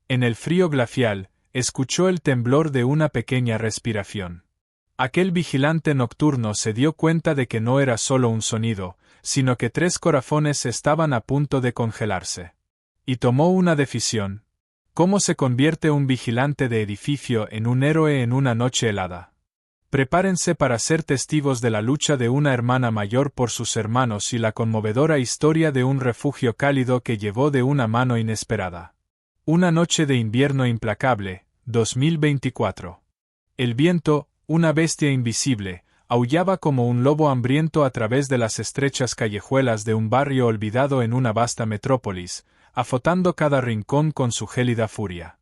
En el frío glacial, escuchó el temblor de una pequeña respiración. Aquel vigilante nocturno se dio cuenta de que no era solo un sonido, sino que 3 corazones estaban a punto de congelarse. Y tomó una decisión. ¿Cómo se convierte un vigilante de edificio en un héroe en una noche helada? Prepárense para ser testigos de la lucha de una hermana mayor por sus hermanos y la conmovedora historia de un refugio cálido que llevó de una mano inesperada. Una noche de invierno implacable, 2024. El viento, una bestia invisible, aullaba como un lobo hambriento a través de las estrechas callejuelas de un barrio olvidado en una vasta metrópolis, azotando cada rincón con su gélida furia.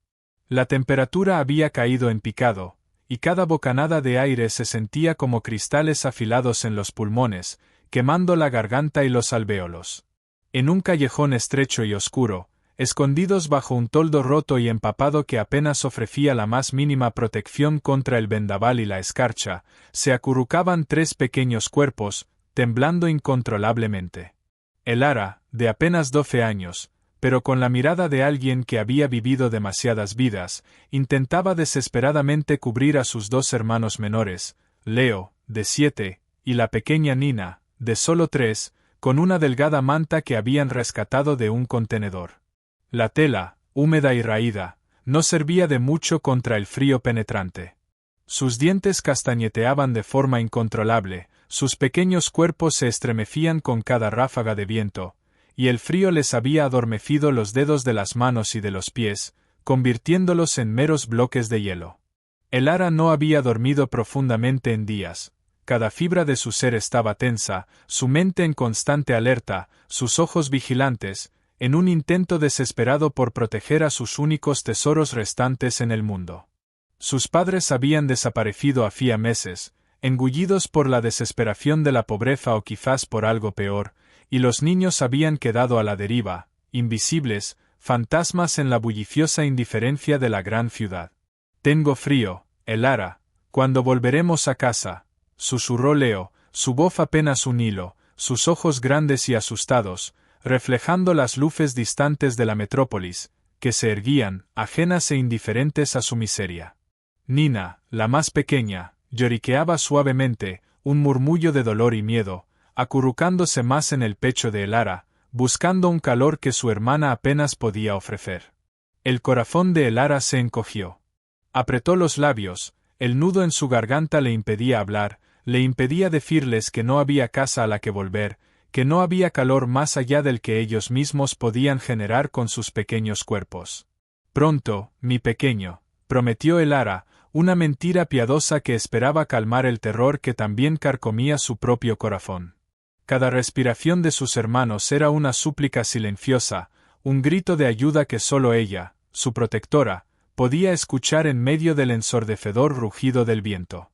La temperatura había caído en picado, y cada bocanada de aire se sentía como cristales afilados en los pulmones, quemando la garganta y los alvéolos. En un callejón estrecho y oscuro, escondidos bajo un toldo roto y empapado que apenas ofrecía la más mínima protección contra el vendaval y la escarcha, se acurrucaban 3 pequeños cuerpos, temblando incontrolablemente. Elara, de apenas 12 años, pero con la mirada de alguien que había vivido demasiadas vidas, intentaba desesperadamente cubrir a sus 2 hermanos menores, Leo, de 7, y la pequeña Nina, de solo 3, con una delgada manta que habían rescatado de un contenedor. La tela, húmeda y raída, no servía de mucho contra el frío penetrante. Sus dientes castañeteaban de forma incontrolable, sus pequeños cuerpos se estremecían con cada ráfaga de viento, y el frío les había adormecido los dedos de las manos y de los pies, convirtiéndolos en meros bloques de hielo. Elara no había dormido profundamente en días. Cada fibra de su ser estaba tensa, su mente en constante alerta, sus ojos vigilantes, en un intento desesperado por proteger a sus únicos tesoros restantes en el mundo. Sus padres habían desaparecido hacía meses, engullidos por la desesperación de la pobreza o quizás por algo peor, y los niños habían quedado a la deriva, invisibles, fantasmas en la bulliciosa indiferencia de la gran ciudad. «Tengo frío, Elara, ¿cuándo volveremos a casa?», susurró Leo, su voz apenas un hilo, sus ojos grandes y asustados, reflejando las luces distantes de la metrópolis, que se erguían, ajenas e indiferentes a su miseria. Nina, la más pequeña, lloriqueaba suavemente, un murmullo de dolor y miedo, acurrucándose más en el pecho de Elara, buscando un calor que su hermana apenas podía ofrecer. El corazón de Elara se encogió. Apretó los labios, el nudo en su garganta le impedía hablar, le impedía decirles que no había casa a la que volver, que no había calor más allá del que ellos mismos podían generar con sus pequeños cuerpos. «Pronto, mi pequeño», prometió Elara, una mentira piadosa que esperaba calmar el terror que también carcomía su propio corazón. Cada respiración de sus hermanos era una súplica silenciosa, un grito de ayuda que solo ella, su protectora, podía escuchar en medio del ensordecedor rugido del viento.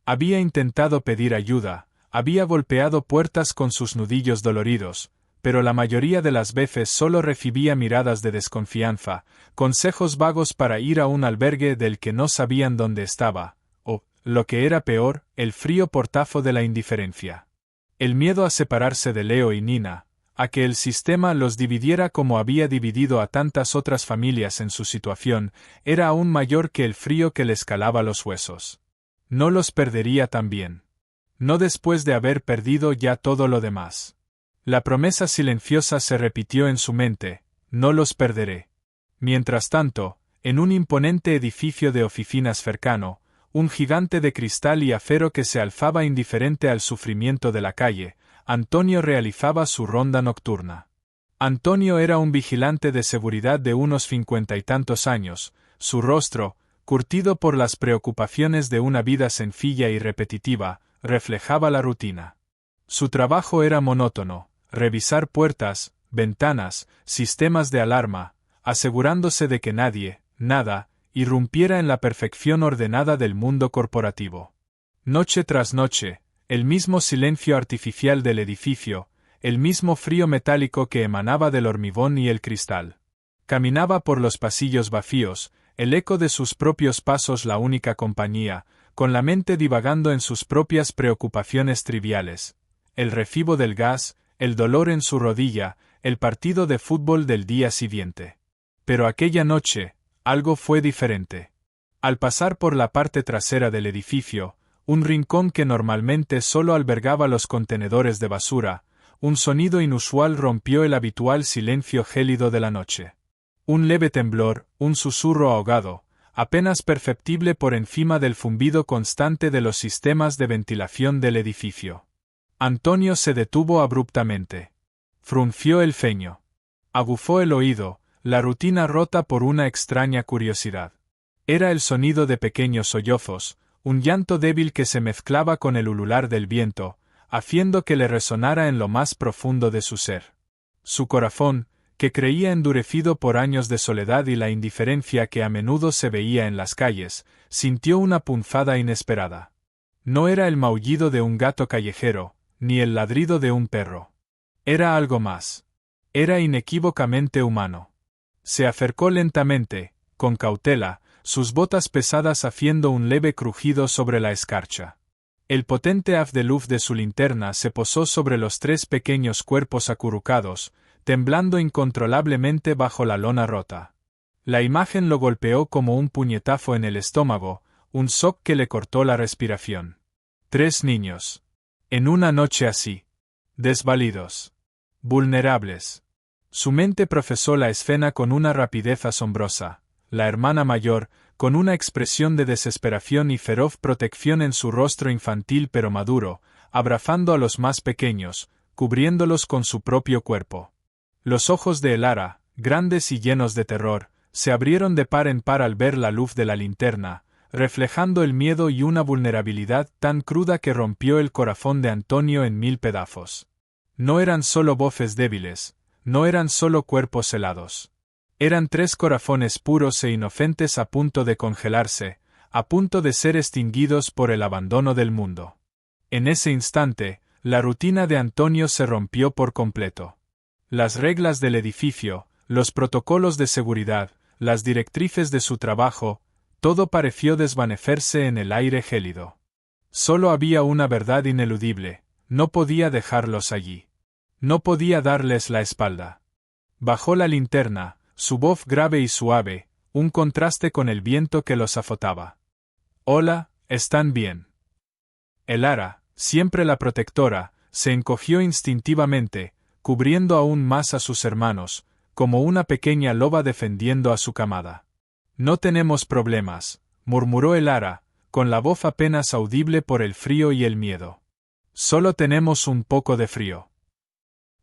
Había intentado pedir ayuda, había golpeado puertas con sus nudillos doloridos, pero la mayoría de las veces solo recibía miradas de desconfianza, consejos vagos para ir a un albergue del que no sabían dónde estaba, o, lo que era peor, el frío portazo de la indiferencia. El miedo a separarse de Leo y Nina, a que el sistema los dividiera como había dividido a tantas otras familias en su situación, era aún mayor que el frío que les calaba los huesos. No los perdería también. No después de haber perdido ya todo lo demás. La promesa silenciosa se repitió en su mente: no los perderé. Mientras tanto, en un imponente edificio de oficinas cercano, un gigante de cristal y acero que se alzaba indiferente al sufrimiento de la calle, Antonio realizaba su ronda nocturna. Antonio era un vigilante de seguridad de unos 50 y tantos años, su rostro, curtido por las preocupaciones de una vida sencilla y repetitiva, reflejaba la rutina. Su trabajo era monótono: revisar puertas, ventanas, sistemas de alarma, asegurándose de que nadie, nada, irrumpiera en la perfección ordenada del mundo corporativo. Noche tras noche, el mismo silencio artificial del edificio, el mismo frío metálico que emanaba del hormigón y el cristal. Caminaba por los pasillos vacíos, el eco de sus propios pasos la única compañía, con la mente divagando en sus propias preocupaciones triviales: el recibo del gas, el dolor en su rodilla, el partido de fútbol del día siguiente. Pero aquella noche, algo fue diferente. Al pasar por la parte trasera del edificio, un rincón que normalmente solo albergaba los contenedores de basura, un sonido inusual rompió el habitual silencio gélido de la noche. Un leve temblor, un susurro ahogado, apenas perceptible por encima del zumbido constante de los sistemas de ventilación del edificio. Antonio se detuvo abruptamente. Frunció el ceño. Aguzó el oído, la rutina rota por una extraña curiosidad. Era el sonido de pequeños sollozos, un llanto débil que se mezclaba con el ulular del viento, haciendo que le resonara en lo más profundo de su ser. Su corazón, que creía endurecido por años de soledad y la indiferencia que a menudo se veía en las calles, sintió una punzada inesperada. No era el maullido de un gato callejero, ni el ladrido de un perro. Era algo más. Era inequívocamente humano. Se acercó lentamente, con cautela, sus botas pesadas haciendo un leve crujido sobre la escarcha. El potente haz de luz de su linterna se posó sobre los 3 pequeños cuerpos acurrucados, temblando incontrolablemente bajo la lona rota. La imagen lo golpeó como un puñetazo en el estómago, un shock que le cortó la respiración. 3 niños. En una noche así. Desvalidos. Vulnerables. Su mente procesó la escena con una rapidez asombrosa. La hermana mayor, con una expresión de desesperación y feroz protección en su rostro infantil pero maduro, abrazando a los más pequeños, cubriéndolos con su propio cuerpo. Los ojos de Elara, grandes y llenos de terror, se abrieron de par en par al ver la luz de la linterna, reflejando el miedo y una vulnerabilidad tan cruda que rompió el corazón de Antonio en 1000 pedazos. No eran solo voces débiles, no eran solo cuerpos helados. Eran 3 corazones puros e inocentes a punto de congelarse, a punto de ser extinguidos por el abandono del mundo. En ese instante, la rutina de Antonio se rompió por completo. Las reglas del edificio, los protocolos de seguridad, las directrices de su trabajo, todo pareció desvanecerse en el aire gélido. Solo había una verdad ineludible: no podía dejarlos allí. No podía darles la espalda. Bajó la linterna, su voz grave y suave, un contraste con el viento que los azotaba. «Hola, ¿están bien?» Elara, siempre la protectora, se encogió instintivamente, cubriendo aún más a sus hermanos, como una pequeña loba defendiendo a su camada. «No tenemos problemas», murmuró Elara, con la voz apenas audible por el frío y el miedo. «Solo tenemos un poco de frío».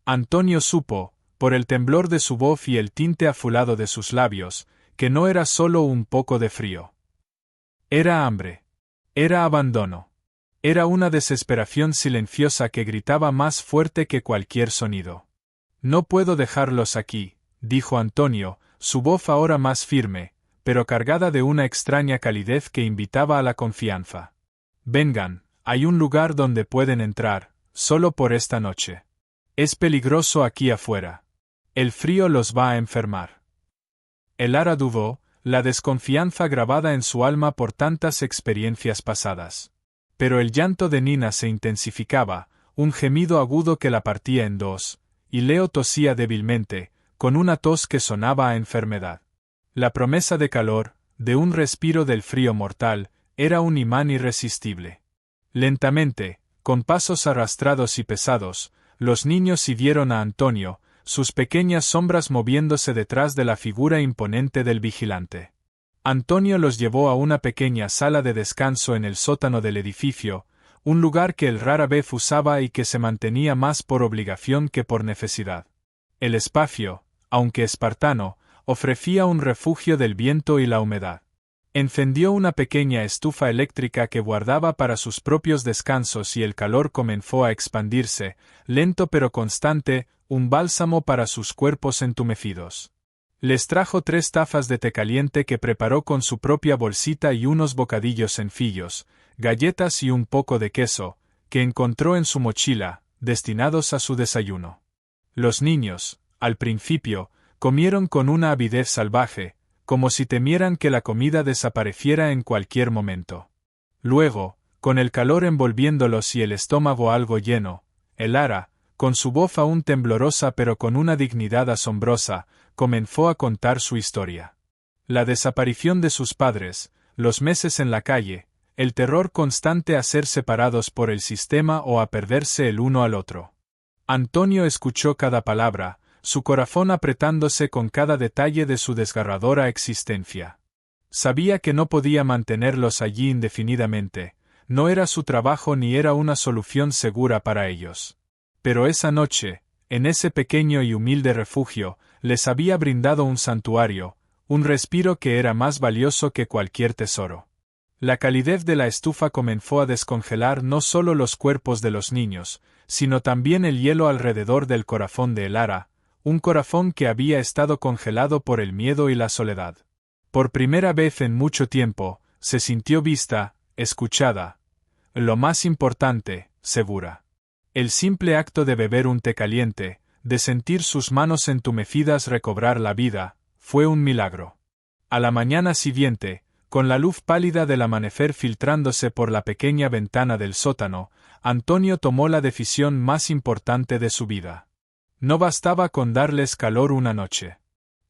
Antonio supo, por el temblor de su voz y el tinte azulado de sus labios, que no era solo un poco de frío. Era hambre. Era abandono. Era una desesperación silenciosa que gritaba más fuerte que cualquier sonido. «No puedo dejarlos aquí», dijo Antonio, su voz ahora más firme, pero cargada de una extraña calidez que invitaba a la confianza. «Vengan, hay un lugar donde pueden entrar, solo por esta noche. Es peligroso aquí afuera. El frío los va a enfermar». Elara dudó, la desconfianza grabada en su alma por tantas experiencias pasadas. Pero el llanto de Nina se intensificaba, un gemido agudo que la partía en dos, y Leo tosía débilmente, con una tos que sonaba a enfermedad. La promesa de calor, de un respiro del frío mortal, era un imán irresistible. Lentamente, con pasos arrastrados y pesados, los niños siguieron a Antonio, sus pequeñas sombras moviéndose detrás de la figura imponente del vigilante. Antonio los llevó a una pequeña sala de descanso en el sótano del edificio, un lugar que él rara vez usaba y que se mantenía más por obligación que por necesidad. El espacio, aunque espartano, ofrecía un refugio del viento y la humedad. Encendió una pequeña estufa eléctrica que guardaba para sus propios descansos y el calor comenzó a expandirse, lento pero constante, un bálsamo para sus cuerpos entumecidos. Les trajo 3 tazas de té caliente que preparó con su propia bolsita y unos bocadillos sencillos, galletas y un poco de queso, que encontró en su mochila, destinados a su desayuno. Los niños, al principio, comieron con una avidez salvaje, como si temieran que la comida desapareciera en cualquier momento. Luego, con el calor envolviéndolos y el estómago algo lleno, Elara, con su voz aún temblorosa pero con una dignidad asombrosa, comenzó a contar su historia. La desaparición de sus padres, los meses en la calle, el terror constante a ser separados por el sistema o a perderse el uno al otro. Antonio escuchó cada palabra, su corazón apretándose con cada detalle de su desgarradora existencia. Sabía que no podía mantenerlos allí indefinidamente, no era su trabajo ni era una solución segura para ellos. Pero esa noche, en ese pequeño y humilde refugio, les había brindado un santuario, un respiro que era más valioso que cualquier tesoro. La calidez de la estufa comenzó a descongelar no solo los cuerpos de los niños, sino también el hielo alrededor del corazón de Elara, un corazón que había estado congelado por el miedo y la soledad. Por primera vez en mucho tiempo, se sintió vista, escuchada. Lo más importante, segura. El simple acto de beber un té caliente, de sentir sus manos entumecidas recobrar la vida, fue un milagro. A la mañana siguiente, con la luz pálida del amanecer filtrándose por la pequeña ventana del sótano, Antonio tomó la decisión más importante de su vida. No bastaba con darles calor una noche.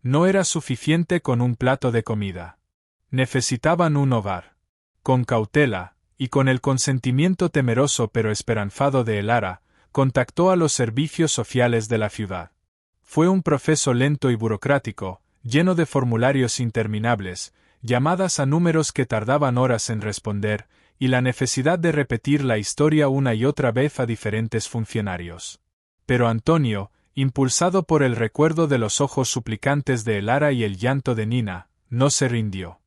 No era suficiente con un plato de comida. Necesitaban un hogar. Con cautela, y con el consentimiento temeroso pero esperanzado de Elara, contactó a los servicios sociales de la ciudad. Fue un proceso lento y burocrático, lleno de formularios interminables, llamadas a números que tardaban horas en responder, y la necesidad de repetir la historia una y otra vez a diferentes funcionarios. Pero Antonio, impulsado por el recuerdo de los ojos suplicantes de Elara y el llanto de Nina, no se rindió.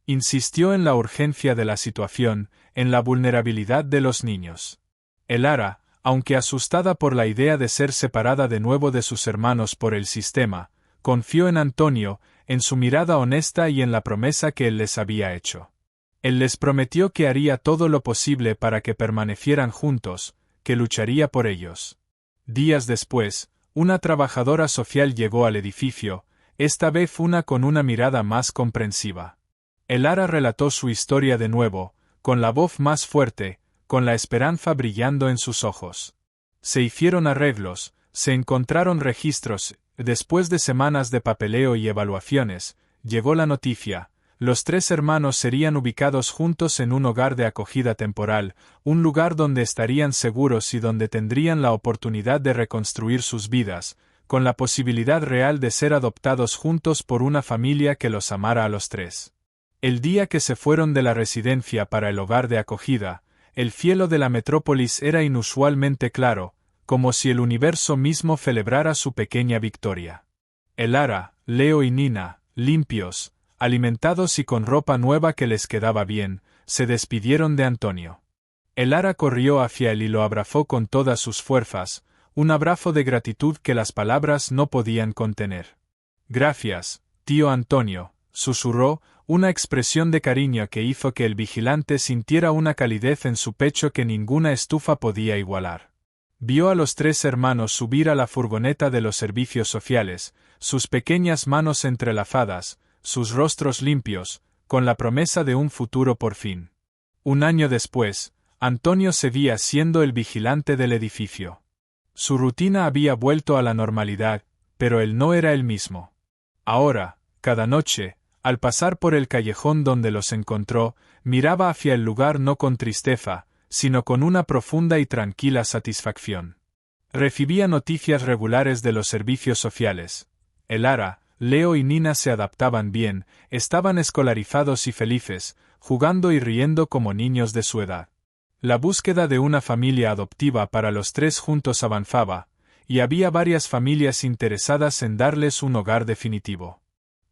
Insistió en la urgencia de la situación, en la vulnerabilidad de los niños. Elara, aunque asustada por la idea de ser separada de nuevo de sus hermanos por el sistema, confió en Antonio, en su mirada honesta y en la promesa que él les había hecho. Él les prometió que haría todo lo posible para que permanecieran juntos, que lucharía por ellos. Días después, una trabajadora social llegó al edificio, esta vez una con una mirada más comprensiva. Elara relató su historia de nuevo, con la voz más fuerte, con la esperanza brillando en sus ojos. Se hicieron arreglos, se encontraron registros, después de semanas de papeleo y evaluaciones, llegó la noticia: los tres hermanos serían ubicados juntos en un hogar de acogida temporal, un lugar donde estarían seguros y donde tendrían la oportunidad de reconstruir sus vidas, con la posibilidad real de ser adoptados juntos por una familia que los amara a los tres. El día que se fueron de la residencia para el hogar de acogida, el cielo de la metrópolis era inusualmente claro, como si el universo mismo celebrara su pequeña victoria. Elara, Leo y Nina, limpios, alimentados y con ropa nueva que les quedaba bien, se despidieron de Antonio. Elara corrió hacia él y lo abrazó con todas sus fuerzas, un abrazo de gratitud que las palabras no podían contener. «Gracias, tío Antonio», susurró, una expresión de cariño que hizo que el vigilante sintiera una calidez en su pecho que ninguna estufa podía igualar. Vio a los tres hermanos subir a la furgoneta de los servicios sociales, sus pequeñas manos entrelazadas, sus rostros limpios, con la promesa de un futuro por fin. Un año después, Antonio seguía siendo el vigilante del edificio. Su rutina había vuelto a la normalidad, pero él no era el mismo. Ahora, cada noche, al pasar por el callejón donde los encontró, miraba hacia el lugar no con tristeza, sino con una profunda y tranquila satisfacción. Recibía noticias regulares de los servicios sociales. Elara, Leo y Nina se adaptaban bien, estaban escolarizados y felices, jugando y riendo como niños de su edad. La búsqueda de una familia adoptiva para los tres juntos avanzaba, y había varias familias interesadas en darles un hogar definitivo.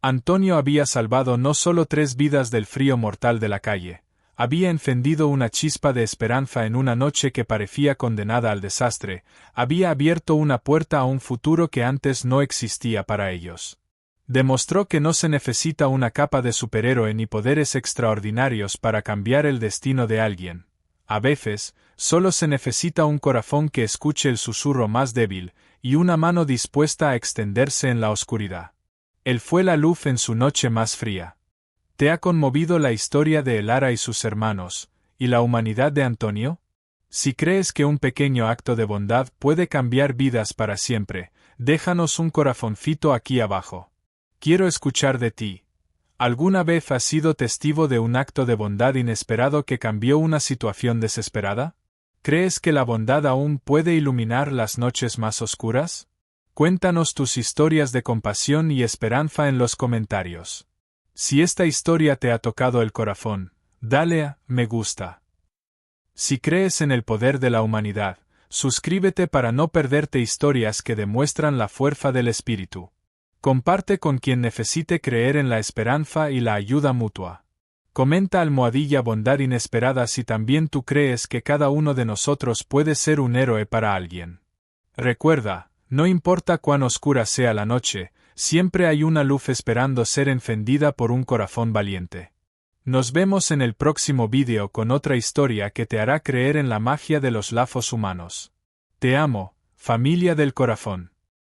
Antonio había salvado no solo 3 vidas del frío mortal de la calle, había encendido una chispa de esperanza en una noche que parecía condenada al desastre, había abierto una puerta a un futuro que antes no existía para ellos. Demostró que no se necesita una capa de superhéroe ni poderes extraordinarios para cambiar el destino de alguien. A veces, solo se necesita un corazón que escuche el susurro más débil, y una mano dispuesta a extenderse en la oscuridad. Él fue la luz en su noche más fría. ¿Te ha conmovido la historia de Elara y sus hermanos, y la humanidad de Antonio? Si crees que un pequeño acto de bondad puede cambiar vidas para siempre, déjanos un corazoncito aquí abajo. Quiero escuchar de ti. ¿Alguna vez has sido testigo de un acto de bondad inesperado que cambió una situación desesperada? ¿Crees que la bondad aún puede iluminar las noches más oscuras? Cuéntanos tus historias de compasión y esperanza en los comentarios. Si esta historia te ha tocado el corazón, dale a me gusta. Si crees en el poder de la humanidad, suscríbete para no perderte historias que demuestran la fuerza del espíritu. Comparte con quien necesite creer en la esperanza y la ayuda mutua. Comenta almohadilla bondad inesperada si también tú crees que cada uno de nosotros puede ser un héroe para alguien. Recuerda, no importa cuán oscura sea la noche, siempre hay una luz esperando ser encendida por un corazón valiente. Nos vemos en el próximo vídeo con otra historia que te hará creer en la magia de los lazos humanos. Te amo, familia del corazón.